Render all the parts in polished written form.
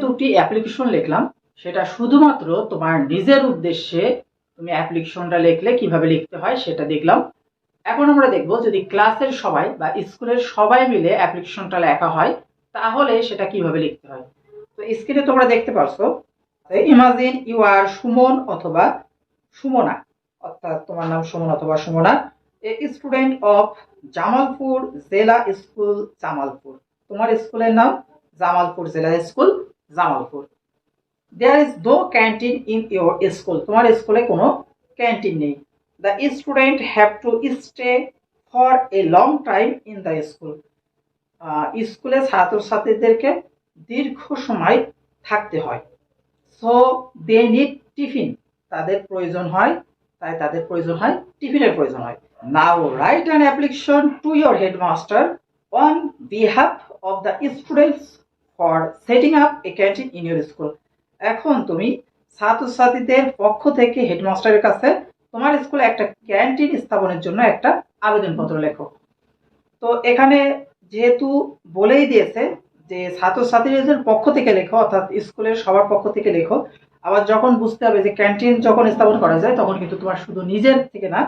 দুটি অ্যাপ্লিকেশন লিখলাম, সেটা শুধুমাত্র তোমার নিজের উদ্দেশ্যে তুমি অ্যাপ্লিকেশনটা লিখলে কিভাবে লিখতে হয় সেটা দেখলাম। এখন আমরা দেখব যদি ক্লাসের সবাই বা স্কুলের সবাই মিলে অ্যাপ্লিকেশনটা লেখা হয় তাহলে সেটা কিভাবে লিখতে হয়। তো স্ক্রিনে তোমরা দেখতে পারছো, ইমাজিন ইউ আর সুমন অথবা সুমনা, অর্থাৎ তোমার নাম সুমন অথবা Sumana, a student of Jamalpur জেলা স্কুল জামালপুর। তোমার স্কুলের নাম জামালপুর জেলা school Jamalpur. There is no canteen in your school, তোমার স্কুলে কোনো ক্যান্টিন নেই। The student have to stay for a long time in the school, স্কুলে ছাত্রছাত্রীদেরকে দীর্ঘ সময় থাকতে হয়। সো দে নিড টিফিন, তাদের প্রয়োজন হয়, তাই তাদের প্রয়োজন হয় টিফিনের প্রয়োজন হয়। Now write an application to your headmaster on behalf of the students for setting up a canteen in your school. এখন তুমি ছাত্রছাত্রীদের পক্ষ থেকে হেডমাস্টারের কাছে তোমার স্কুলে একটা ক্যান্টিন স্থাপনের জন্য একটা আবেদনপত্র লেখো। তো এখানে যেহেতু বলেই দিয়েছে যে ছাত্রছাত্রীদের পক্ষ থেকে লেখো, অর্থাৎ স্কুলের সবার পক্ষ থেকে লেখো, আবার যখন বুঝতে হবে যে ক্যান্টিন যখন স্থাপন করা যায় তখন কিন্তু তোমার শুধু নিজের থেকে না,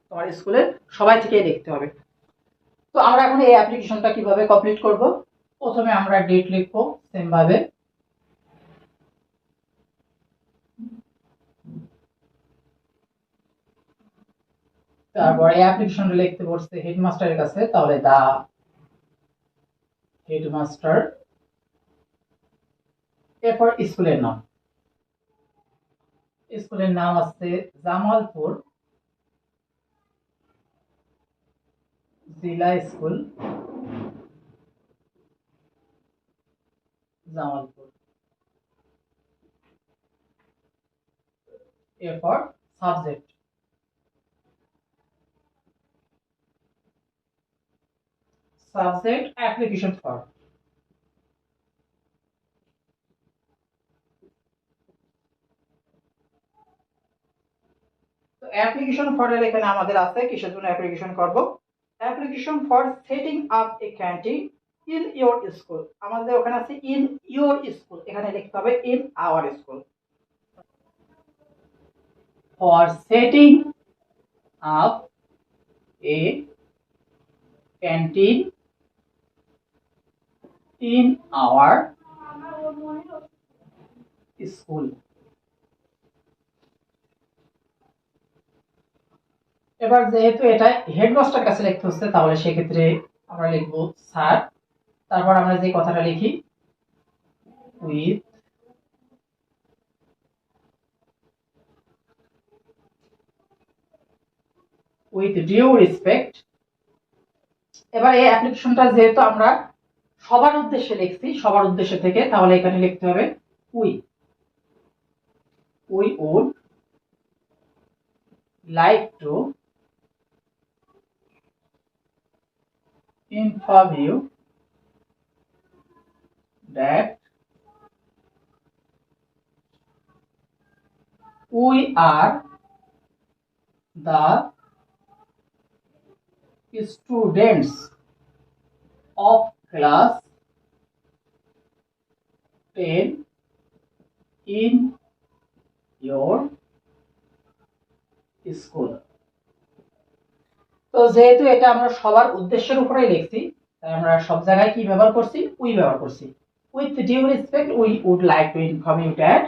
তোমার স্কুলের সবাই থেকেই লিখতে হবে। তো আমরা এখন এই অ্যাপ্লিকেশনটা কিভাবে কমপ্লিট করব, প্রথমে আমরা ডেট লিখবো সেম ভাবে, তারপর এই অ্যাপ্লিকেশনটা লিখতে বলছে হেডমাস্টারের কাছে, তাহলে দা হেডমাস্টার, এরপর স্কুলের নাম, স্কুলের নাম আছে জামালপুর জেলা স্কুল জামালপুর। এরপর সাবজেক্ট, সাবজেক্ট অ্যাপ্লিকেশন ফর্ম। তো অ্যাপ্লিকেশন ফর্মের এখানে আমাদের আছে কিসের জন্য অ্যাপ্লিকেশন করব, application for setting up a canteen in your school. আমাদের ওখানে আছে ইন ইওর স্কুল, এখানে লিখতে হবে in our school. For setting up a canteen in our school. এবার যেহেতু এটা হেডমাস্টার কাছে লিখতে হচ্ছে তাহলে সেক্ষেত্রে আমরা লিখবো স্যার, তারপর আমরা যে কথাটা লিখি উইথ ডিউ রেসপেক্ট। এবার এই অ্যাপ্লিকেশনটা যেহেতু আমরা সবার উদ্দেশ্যে লিখছি, সবার উদ্দেশ্য থেকে, তাহলে এখানে লিখতে হবে we would like to inform you that we are the students of class 10 in your school. তো যেহেতু এটা আমরা সবার উদ্দেশ্যের উপরেই লিখছি, তাই আমরা সব জায়গায় কি ব্যবহার করছি, উই ব্যবহার করছি। With due respect we would like to inform you that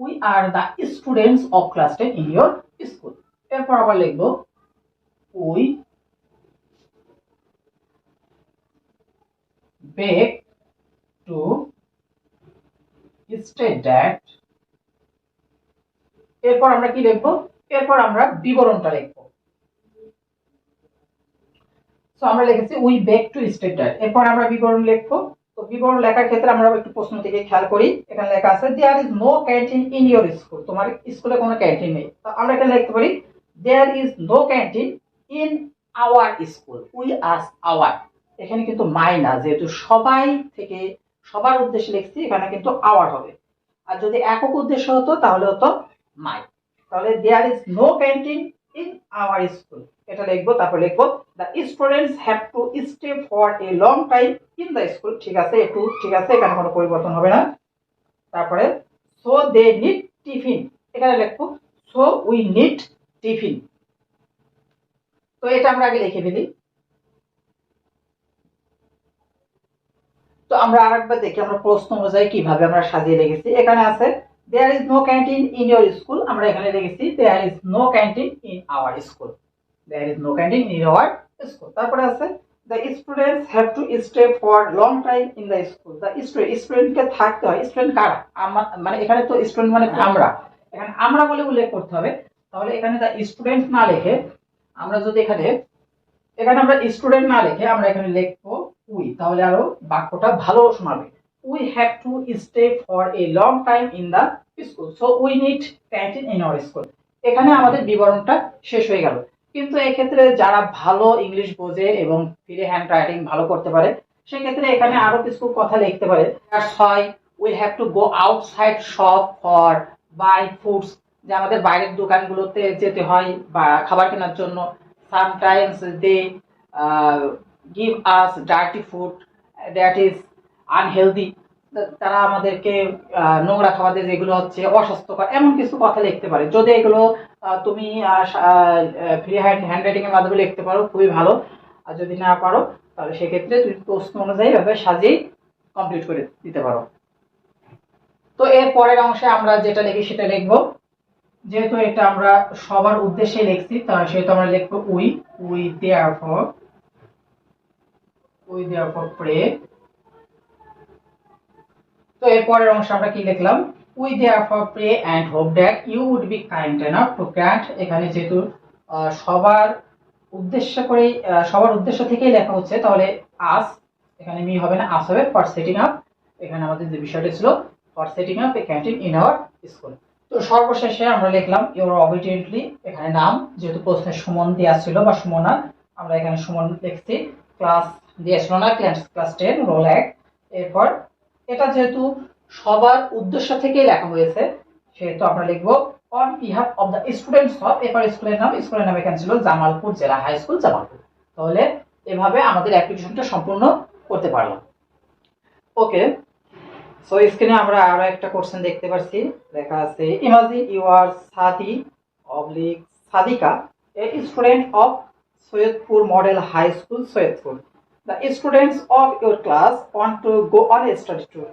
we are the students of class 10 in your school. এরপর আবার লিখব we beg to state that. এরপর আমরা কি লিখবো, এরপর আমরা বিবরণটা লিখবো। সো আমরা লিখেছি we beg to state that, এরপর আমরা বিবরণ লিখবো। তো বিবরণ লেখার ক্ষেত্রে আমরা একটু প্রশ্ন থেকে খেয়াল করি, এখানে লেখা আছে there is no canteen in your school, তোমার স্কুলে কোনো ক্যান্টিন নেই। তো আমরা এখানে লিখতে পারি there is no canteen in our school. We us our, এখানে কিন্তু মাই না, যেহেতু সবাই থেকে সবার উদ্দেশ্যে লিখছি, এখানে কিন্তু আওয়ার হবে। আর যদি একক উদ্দেশ্য হতো তাহলে হতো মাই। তাহলে there is no canteen in our school, এটা লিখবো। তারপর লিখবো the students have to stay for a long time in the school. ঠিক আছে, একটু ঠিক আছে, এখানে কোনো পরিবর্তন হবে না। তারপরে সো দে নিড টিফিন, এখানে লিখবো সো উই নিড টিফিন। তো এটা আমরা আগে লিখে ফেলি। তো আমরা আরেকবার দেখি আমরা প্রশ্ন অনুযায়ী কিভাবে আমরা সাজিয়ে রেখেছি। এখানে আছে there is no canteen in your school, আমরা এখানে রেখেছি there is no canteen in our school, there is no canteen in our school. তারপরে আছে the students have to stay for long time in the school, the স্টুডেন্টকে থাকতে হয়, student কারা, মানে এখানে তো স্টুডেন্ট মানে আমরা, এখানে আমরা বলে উল্লেখ করতে হবে। তাহলে এখানে দ্য স্টুডেন্ট না লিখে আমরা যদি এখানে আমরা স্টুডেন্ট না লিখে আমরা এখানে লিখবো উই, তাহলে আরো বাক্যটা ভালো শোনাবে। We have to stay for a long time in the school, so we need canteen in our school. এখানে আমাদের বিবরণটা শেষ হয়ে গেল। কিন্তু এক্ষেত্রে যারা ভালো ইংলিশ বোঝে এবং ফ্রি হ্যান্ড রাইটিং ভালো করতে পারে, সেক্ষেত্রে এখানে আরো কিছু কথা লিখতে পারে। That's why we have to go outside shop for buy foods, যে আমাদের বাইরের দোকানগুলোতে যেতে হয় বা খাবার কেনার জন্য। Sometimes they give us dirty food that is unhealthy, তারা আমাদেরকে নোংরা খাবার দেয় যেগুলো হচ্ছে অস্বাস্থ্যকর, এমন কিছু কথা লিখতে পারে। যদি এগুলো তুমি ফ্রি হ্যান্ড রাইটিং এর মাধ্যমে লিখতে পারো খুবই ভালো, আর যদি না পারো তাহলে সেক্ষেত্রে তুমি প্রশ্ন অনুযায়ী এভাবে সাজিয়ে কমপ্লিট করে দিতে পারো। তো এর পরের অংশে আমরা যেটা লিখি সেটা লিখবো। যেহেতু এটা আমরা সবার উদ্দেশ্যে লিখছি, সেহেতু আমরা লিখবো উই দেয়ারফর প্রে। তো এর পরের অংশে আমরা কি লিখলাম, we therefore pray and hope that you would be kind enough to grant. এখানে যেহেতু সবার উদ্দেশ্য থেকেই লেখা হচ্ছে, তাহলে আস, এখানে মি হবে না, আস হবে, ফর সেটিং আপ। এখানে আমাদের যে বিষয়টা ছিল for setting up a canteen in our school. তো সর্বশেষে আমরা লিখলাম ইউর অবিডিয়েন্টলি, এখানে নাম, যেহেতু প্রশ্নের সুমন দেওয়া ছিল বা সুমনা, আমরা এখানে সুমন লিখছি। ক্লাস দিয়েছিল না, ক্লাস 10 রোল 1। এরপর এটা যেহেতু সবার উদ্দেশ্য থেকেই লেখা হয়েছে, সেহেতু আমরা লিখবো on behalf of the students of, এরপর স্কুলের নাম এখানে ছিল জামালপুর জেলা হাই স্কুল জামালপুর। তাহলে এভাবে আমাদের অ্যাপ্লিকেশনটা সম্পূর্ণ করতে পারলাম। ওকে, সো স্ক্রিনে আমরা আরো একটা কোশ্চেন দেখতে পাচ্ছি, লেখা আছে imagine you are Sadi oblique Sadika, a student of Saidpur model high school Saidpur. The students of your class want to go on a study tour.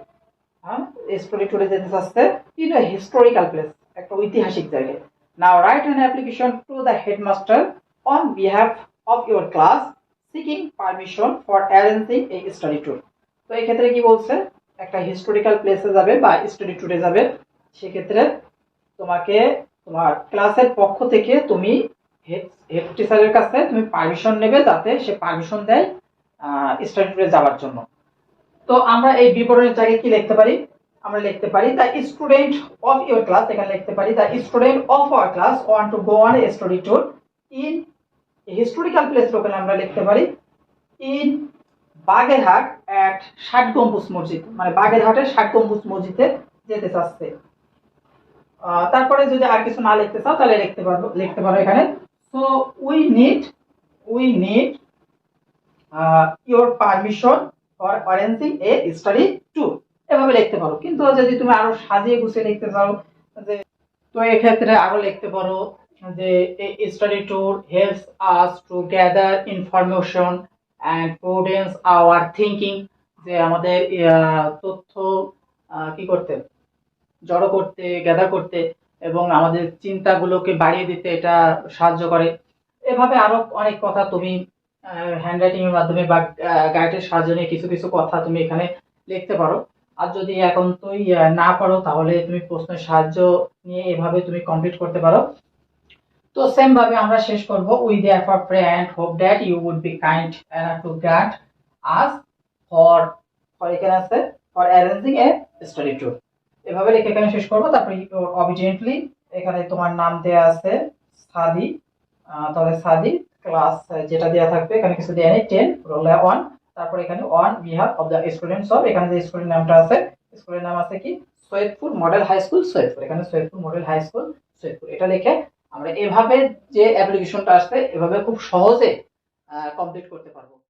Study ট্যুরে যেতে চাচ্ছে ইন এ হিস্টোরিক্যাল প্লেস, একটা ঐতিহাসিক জায়গায়। Now write an application to the headmaster on behalf of your class seeking permission for arranging a study tour. তো এই ক্ষেত্রে কি বলছে, একটা হিস্টোরিক্যাল প্লেসে যাবে বা স্টাডি ট্যুরে যাবে, সেক্ষেত্রে তোমাকে তোমার ক্লাসের পক্ষ থেকে তুমি হেড টিচারের কাছে তুমি পারমিশন নেবে, যাতে সে পারমিশন দেয় স্টাডি ট্যুরে যাওয়ার জন্য। তো আমরা এই বিবরণের জায়গায় কি লিখতে পারি, আমরা লিখতে পারি the student of your class, এখানে লিখতে পারি the student of our class want to go on a study tour in historical place, ওখানে আমরা লিখতে পারি ইন বাগেরহাট এট 60 গম্বুজ মসজিদ, মানে বাগেরহাটের 60 গম্বুজ মসজিদে যেতে চাচ্ছে। তারপরে যদি আর কিছু না লিখতে চাও তাহলে লিখতে পারো এখানে so we need your permission for arranging a study tour, এভাবে লিখতে পারো। কিন্তু যদি তুমি আরো সাজিয়ে গুছিয়ে লিখতে চাও, যে তো এক্ষেত্রে আরো লিখতে পারো যে study tour helps us to gather information and broadens our thinking, যে আমাদের তথ্য কি করতে, জড়ো করতে, গ্যাদার করতে এবং আমাদের চিন্তাগুলোকে বাড়িয়ে দিতে এটা সাহায্য করে। এভাবে আরো অনেক কথা তুমি হ্যান্ডরাইটিং এর মাধ্যমে বা গাইডের সাহায্য নিয়ে কিছু কিছু কথা তুমি এখানে লিখতে পারো। আর যদি এখন তুই না পারো তাহলে তুমি প্রশ্নের সাহায্য নিয়ে এভাবে তুমি কমপ্লিট করতে পারো। তো সেম ভাবে আমরা শেষ করব we therefore pray and hope that you would be kind enough to grant us for এখানে আছে for arranging a study tour, এভাবে লিখে এখানে শেষ করব। তারপরে অবিডিয়েন্টলি এখানে তোমার নাম দেয়া আছে সাদি, তাহলে সাদি ক্লাস যেটা দেয়া থাকবে, এখানে কিছু দেয়া নেই, 10 রোল 1। তারপর এখানে on behalf of the students of, এখানে যে স্কুলের নামটা আছে, স্কুলের নাম আছে কি Saidpur model high school Saidpur, এখানে Saidpur model high school Saidpur, এটা লিখে আমরা এভাবে যে অ্যাপ্লিকেশনটা আসছে এভাবে খুব সহজে কমপ্লিট করতে পারবো।